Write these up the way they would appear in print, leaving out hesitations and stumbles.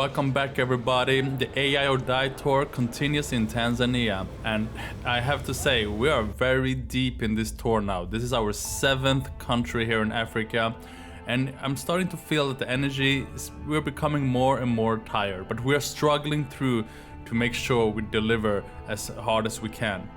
Welcome back everybody. The AI or Die tour continues in Tanzania, and I have to say we are very deep in this tour now. This is our 7th country here in Africa, and I'm starting to feel that the energy we're becoming more and more tired, but we are struggling through to make sure we deliver as hard as we can.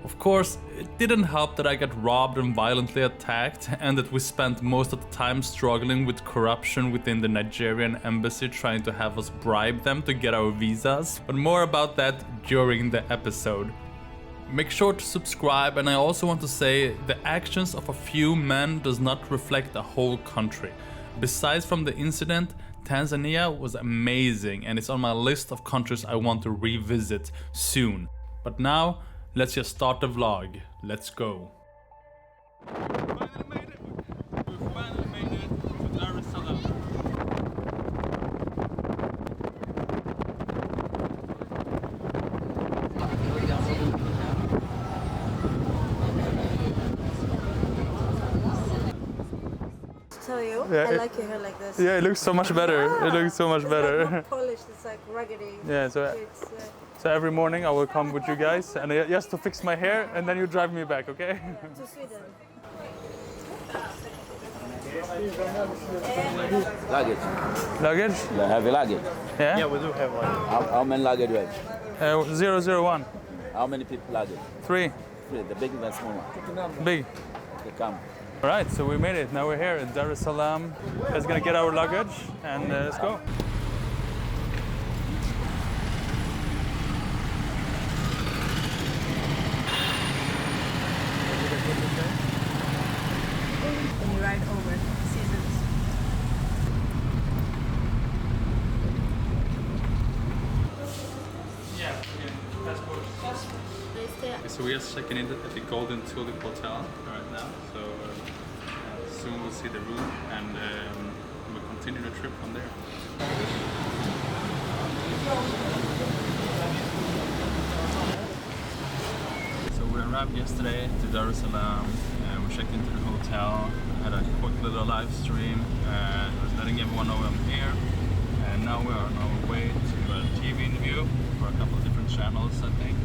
Of course, it didn't help that I got robbed and violently attacked, and that we spent most of the time struggling with corruption within the Nigerian embassy trying to have us bribe them to get our visas. But more about that during the episode. Make sure to subscribe, and I also want to say the actions of a few men does not reflect the whole country. Besides from the incident, Tanzania was amazing and it's on my list of countries I want to revisit soon. But now, let's just start the vlog. Let's go. We finally made it to Salaam. Tell you, Yeah, I like your hair like this. Yeah, it looks so much better. Yeah. It looks so much It's better. Like not polished, it's like raggedy. Yeah, so every morning I will come with you guys and just to fix my hair, and then you drive me back, okay? To Sweden. Luggage. Luggage? Yeah, heavy luggage. Yeah? Yeah, we do have one. How many luggage you have? 001. How many people luggage? 3. Three, the big and the small one. Big. Okay, come. Alright, so we made it. Now we're here in Dar es Salaam. Let's gonna get our luggage and let's go. When you ride over seasons. Yeah, passport. So we are checking in at the Golden Tulip Hotel right now. So soon we'll see the room and we'll continue the trip from there. So we arrived yesterday to Dar es Salaam. We checked into the hotel, had a quick little live stream, letting everyone know I'm here. And now we are on our way to a TV interview for a couple of different channels, I think.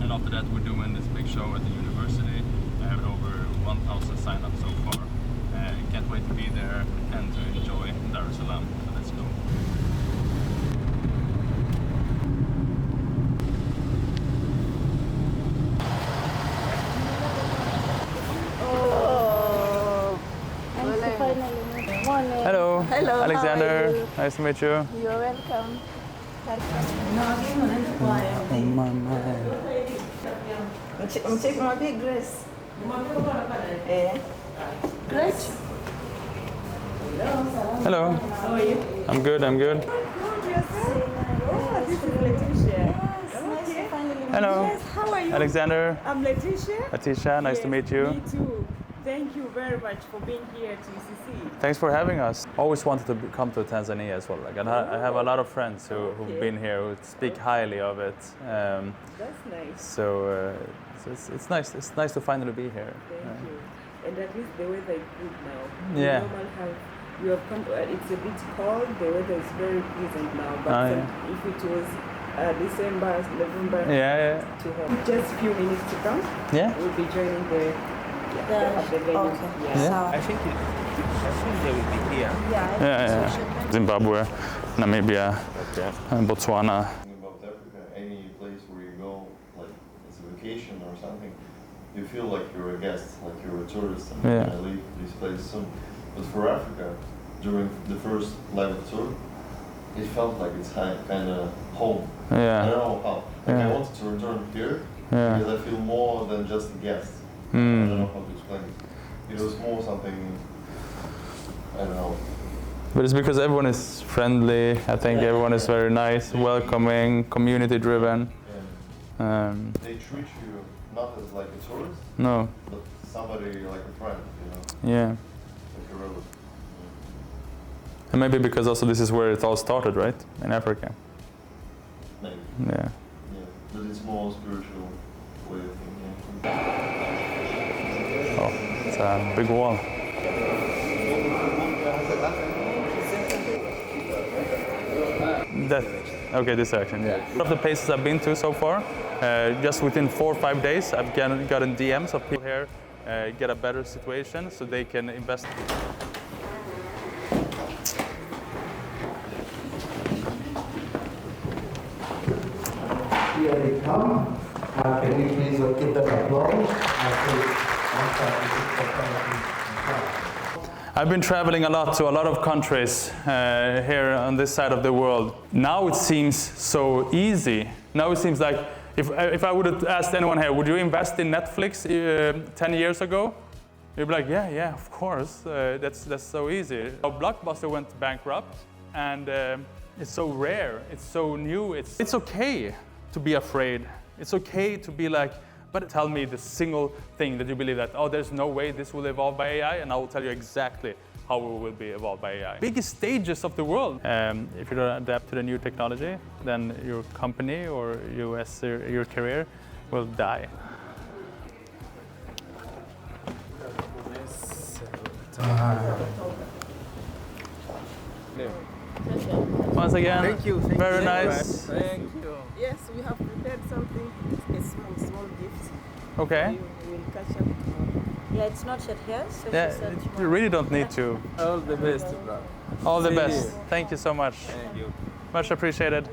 And after that, we're doing this big show at the university. I have over 1,000 sign-ups so far. Can't wait to be there and to enjoy Dar es Salaam. So let's go. Hello. Hello, Alexander. how are you? Nice to meet you. You're welcome. Oh my man. I'm taking my big Grace. Grace? Hello. How are you? I'm good, I'm good. Oh, this is Letitia. Yes, nice to finally meet Hello. you. How are you? Alexander. I'm Letitia. Letitia, nice to meet you. Me too. Thank you very much for being here to ECC. Thanks for having us. Always wanted to come to Tanzania as well. Like, I have a lot of friends who've been here who speak highly of it. That's nice. So it's nice. It's nice to finally be here. Thank you. And at least the weather is good now. Yeah. You have come. It's a bit cold. The weather is very pleasant now. But if it was December, November, Yeah. too hot. Just a few minutes to come. Yeah. We'll be joining the venue. Okay. Yeah. I think they will be here. Yeah. Zimbabwe, Namibia, Okay. and Botswana. About Africa, any place where you go, like it's a vacation or something, you feel like you're a guest, like you're a tourist, and you're gonna leave this place soon. But for Africa, during the first leg of the tour, it felt like it's kind of home. I don't know how. Like I wanted to return here because I feel more than just a guest. I don't know how to explain it. It was more something, I don't know. But it's because everyone is friendly. I think everyone is very nice, welcoming, community driven. They treat you not as like a tourist, No. but somebody like a friend, you know, Yeah. like a relative. And maybe because also this is where it all started, right? In Africa. Maybe. Yeah. Yeah, but it's more spiritual way of thinking. Oh, it's a big wall. Okay, this direction, yeah. One of the places I've been to so far, just within 4 or 5 days, I've gotten DMs of people here get a better situation so they can invest. Here they come. Can we please give them applause? I've been traveling a lot to a lot of countries here on this side of the world. Now it seems so easy. Now it seems like if I would have asked anyone here, would you invest in Netflix 10 years ago? You'd be like, yeah, of course. That's so easy. Blockbuster went bankrupt, and it's so rare. It's so new. It's okay to be afraid. It's okay to be like, but tell me the single thing that you believe that, oh, there's no way this will evolve by AI, and I will tell you exactly how it will be evolved by AI. Biggest stages of the world. If you don't adapt to the new technology, then your company or you as your career will die. Once again, Thank you. very nice. Thank you. Yes, we have prepared something, a small gift. Okay. We will catch up tomorrow. Yeah, it's not yet here, so Yeah, she said you really don't need to. All the best, bro. All the See best. you. Thank you so much. Thank you. Much appreciated.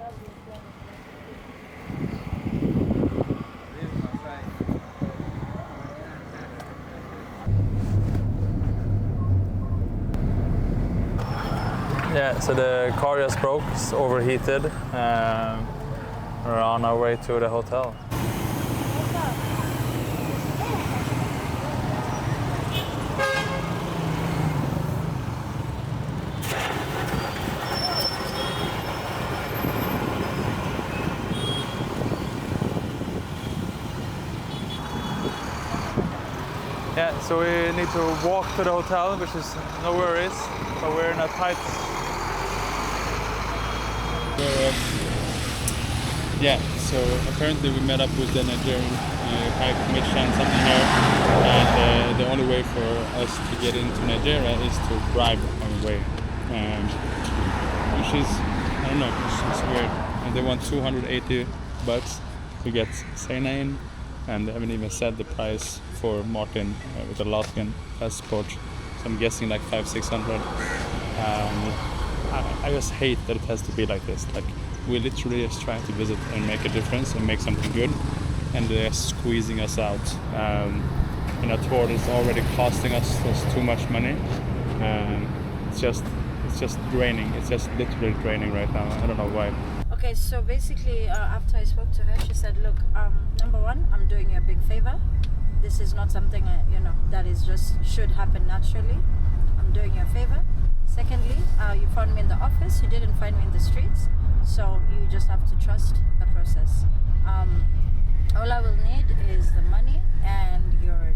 Yeah, so the car just broke, it's overheated. We're on our way to the hotel. Yeah, so we need to walk to the hotel, which is no worries, but we're in a tight. Yeah, so apparently we met up with the Nigerian High Commission something here, and the only way for us to get into Nigeria is to bribe our way, which is, I don't know, it's weird. And they want $280 to get Sena in, and they haven't even said the price for Martin with a Latvian passport, so I'm guessing like $500-600. I just hate that it has to be like this. Like, we're literally just trying to visit and make a difference and make something good, and they're squeezing us out in a tour that's already costing us too much money. It's just draining. It's just literally draining right now. I don't know why. Okay, so basically, after I spoke to her, she said, "Look, number one, I'm doing you a big favor. This is not something that is just should happen naturally. I'm doing you a favor. Secondly, you found me in the office. You didn't find me in the streets, so you just have to trust the process. All I will need is the money and your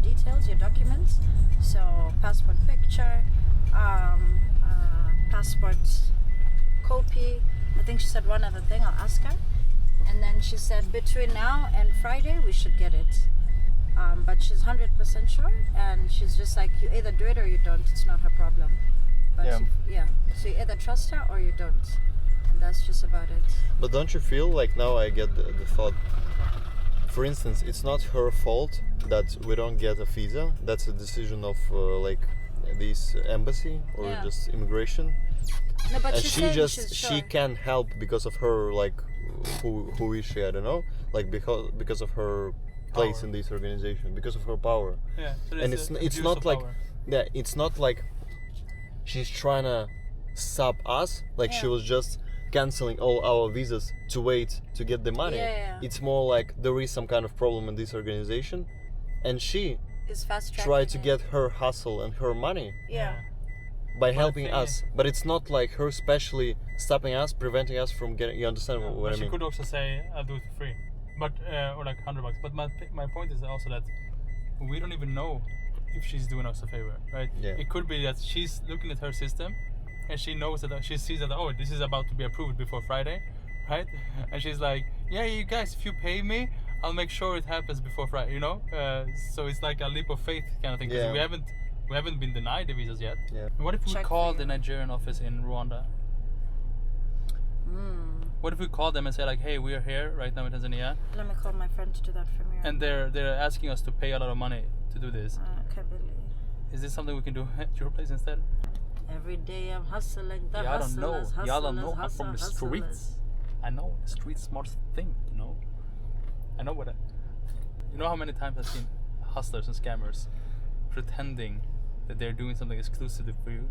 details, your documents. So passport picture, passport copy. I think she said one other thing. I'll ask her. And then she said between now and Friday we should get it. But she's 100% sure, and she's just like, you either do it or you don't. It's not her problem. But so you either trust her or you don't, and that's just about it. But don't you feel like, now I get the thought, for instance, it's not her fault that we don't get a visa. That's a decision of like this embassy or just immigration. No, but And she's she can help because of her, like, who is she? I don't know. Like, because of her place in this organization, because of her power. Yeah, so and it's not like it's not like she's trying to stop us. Like she was just canceling all our visas to wait to get the money. It's more like there is some kind of problem in this organization, and she is fast tried to get her hustle and her money by helping us. But it's not like her specially stopping us, preventing us from getting. You understand what I mean? She could also say, "I'll do it for free," but or like $100. But my point is also that we don't even know if she's doing us a favor, right? Yeah. It could be that she's looking at her system, and she knows that she sees that, oh, this is about to be approved before Friday, right? And she's like, yeah, you guys, if you pay me, I'll make sure it happens before Friday. You know, so it's like a leap of faith kind of thing. Because we haven't been denied the visas yet. Yeah. What if we Check call for the you. Nigerian office in Rwanda? What if we call them and say like, hey, we are here right now in Tanzania, Let me call my friend to do that for me. and they're asking us to pay a lot of money to do this. Okay, Billy. Is this something we can do at your place instead? Every day I'm hustling. The Yeah, I don't know. hustlers, Y'all don't know. I'm hustlers, from the hustlers. streets. I know the street smart thing. You know. I know what. You know how many times I've seen hustlers and scammers pretending that they're doing something exclusively for you,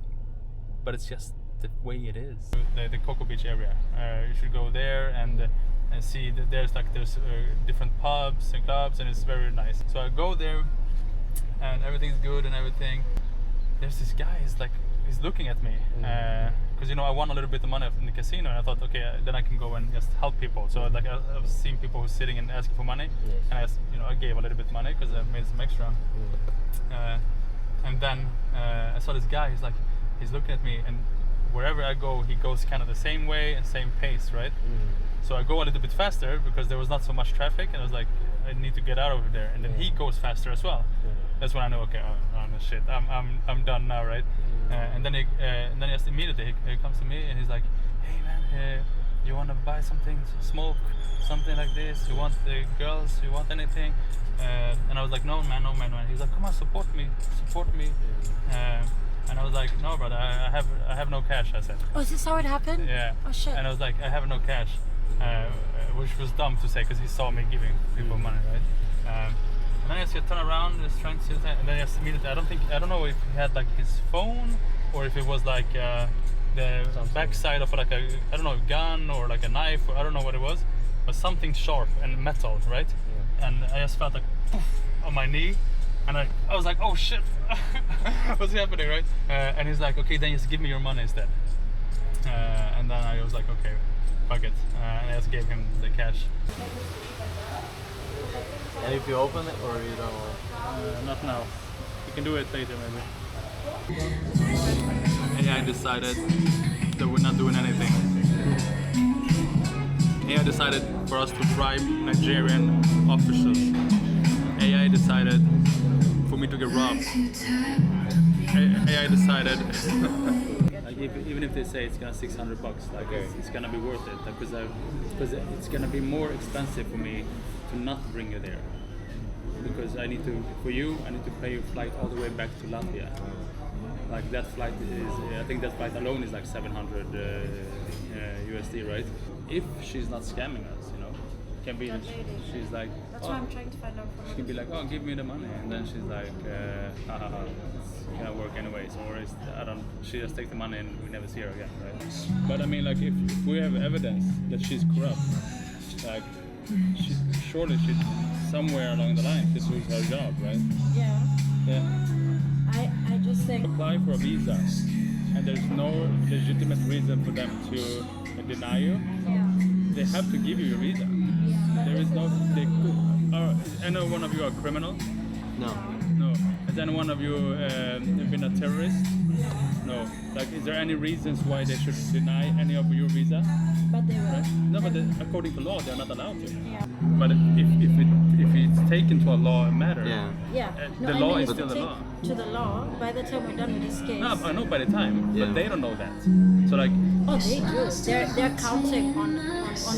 but it's just the way it is. The Cocoa Beach area. You should go there and see that there's different pubs and clubs, and it's very nice. So I go there, and everything's good and everything. There's this guy. He's looking at me because I won a little bit of money in the casino, and I thought, okay, then I can go and just help people. So I've seen people who's sitting and asking for money, and I gave a little bit of money because I made some extra. And then I saw this guy. He's looking at me, and wherever I go, he goes kind of the same way and same pace, right? So I go a little bit faster because there was not so much traffic, and I was like, I need to get out over there. And then he goes faster as well. That's when I know, okay, oh no, shit, I'm done now, right? And then he just immediately he comes to me and he's like, hey man, you want to buy something, smoke, something like this? You want the girls? You want anything? And I was like, no man. He's like, come on, support me. And I was like, no, brother, I have no cash. I said. Oh, is this how it happened? Yeah. Oh shit. And I was like, I have no cash, which was dumb to say because he saw me giving people money, right? And then I just turn around, just trying to, and then just immediately, I don't know if he had like his phone or if it was like the backside of like a gun or like a knife, or I don't know what it was, but something sharp and metal, right? Yeah. And I just felt like poof on my knee, and I was like, oh shit, what's happening, right? And he's like, okay, then just give me your money instead. And then I was like, okay, fuck it, and I just gave him the cash. And if you open it or you don't? Not now. We can do it later maybe. AI decided that we're not doing anything. AI decided for us to bribe Nigerian officials. AI decided for me to get robbed. AI decided like even if they say it's gonna $600, like it's gonna be worth it, because it's gonna be more expensive for me to not bring you there, because I need to pay your flight all the way back to Latvia. Like that flight I think that flight alone is like 700 USD, right? If she's not scamming us, can be she's like, That's why I'm trying to find out from she can be like, oh, give me the money, and then she's like, it's gonna work anyways, or she just take the money and we never see her again, right? But I mean, like if we have evidence that she's corrupt, like surely she somewhere along the line this was her job, right? Yeah. I just think Apply for a visa, and there's no legitimate reason for them to deny you. They have to give you your visa. There is no. Any one of you a criminal? No. Has any one of you been a terrorist? No. Like, is there any reasons why they should deny any of your visa? But they will. Right? No, but according to law, they're not allowed to. Yeah. But if it's taken to a law matter, the law is still the law. To the law, by the time we're done with this case. No, I know by the time, but they don't know that. So like. Oh, they do. They're counting on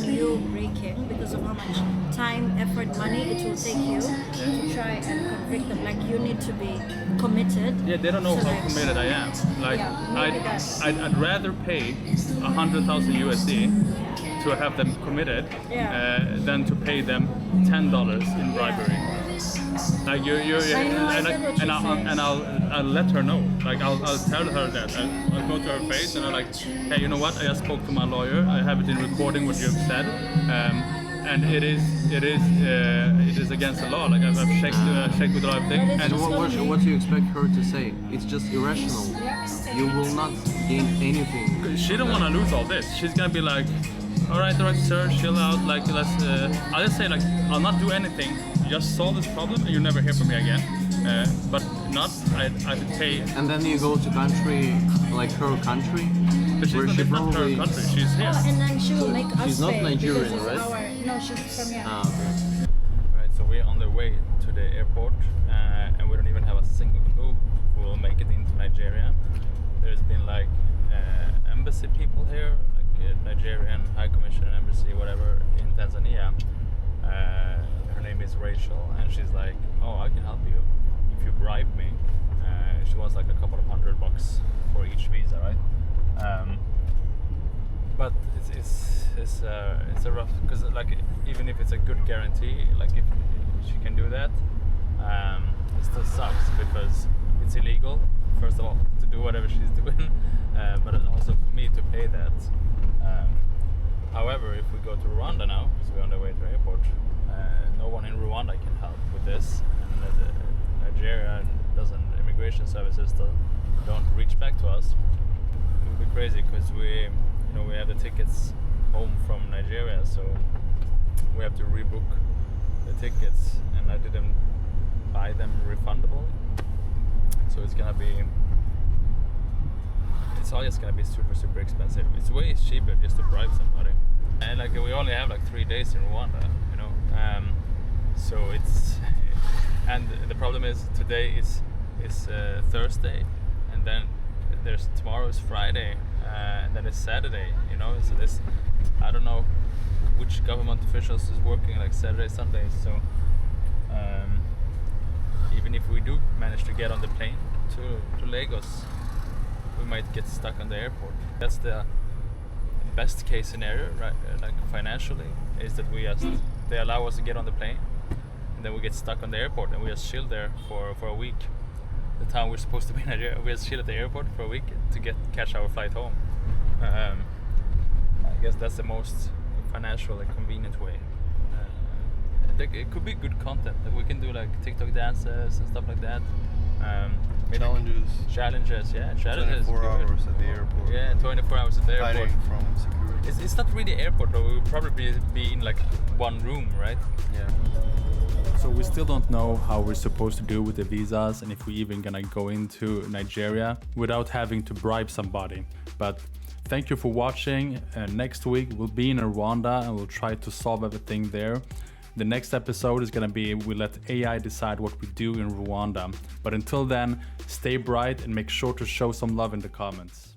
you breaking because of how much time, effort, money it will take you to try and convict them. Like, you need to be committed. Yeah, they don't know how committed I am. Like, I'd rather pay 100,000 USD to have them committed than to pay them $10 in bribery. Like I'll let her know. Like I'll tell her that. I'll go to her face and I'm like, hey, you know what? I just spoke to my lawyer. I have it in recording what you've said, and it is against the law. Like I've checked with a lot of things. And what do you expect her to say? It's just irrational. You will not gain anything. She don't want to lose all this. She's gonna be like, all right, sir, chill out. Like let's. I'll just say like, I'll not do anything. Just solve this problem and you'll never hear from me again. But not, I pay. And then you go to country, like her country? But she's not her country, she's here. Oh, and then she will make us She's not pay Nigerian, right? No, she's from here. Okay. Right, so we're on the way to the airport and we don't even have a single clue who will make it into Nigeria. There's been like embassy people here, like Nigerian High Commission Embassy, whatever, in Tanzania. Her name is Rachel, and she's like, "Oh, I can help you if you bribe me." She wants like a couple of $100 for each visa, right? But it's a rough, because like even if it's a good guarantee, like if she can do that, it still sucks because it's illegal. First of all, to do whatever she's doing, but also for me to pay that. However, if we go to Rwanda now, because we're on the way to the airport, no one in Rwanda can help with this, and Nigeria doesn't. Immigration services still don't reach back to us. It would be crazy because we have the tickets home from Nigeria, so we have to rebook the tickets, and I didn't buy them refundable, so it's all just gonna be super expensive. It's way cheaper just to bribe somebody, and like we only have like 3 days in Rwanda, so it's and the problem is today is Thursday, and then tomorrow is Friday, and then it's Saturday, so this, I don't know which government officials is working like Saturday, Sunday, so even if we do manage to get on the plane to Lagos, we might get stuck on the airport. That's the best case scenario, right? Like financially, is that they allow us to get on the plane, and then we get stuck on the airport, and we just chill there for a week. The time we're supposed to be in Nigeria, we just chill at the airport for a week to catch our flight home. I guess that's the most financial and convenient way. It could be good content. Like we can do like TikTok dances and stuff like that. Challenges, yeah. 24 hours at the airport. Yeah, 24 hours at the airport. Hiding from security. It's not really airport though. We would probably be in like one room, right? Yeah. So we still don't know how we're supposed to do with the visas, and if we're even gonna go into Nigeria without having to bribe somebody. But thank you for watching. Next week we'll be in Rwanda and we'll try to solve everything there. The next episode is gonna be we let AI decide what we do in Rwanda. But until then, stay bright and make sure to show some love in the comments.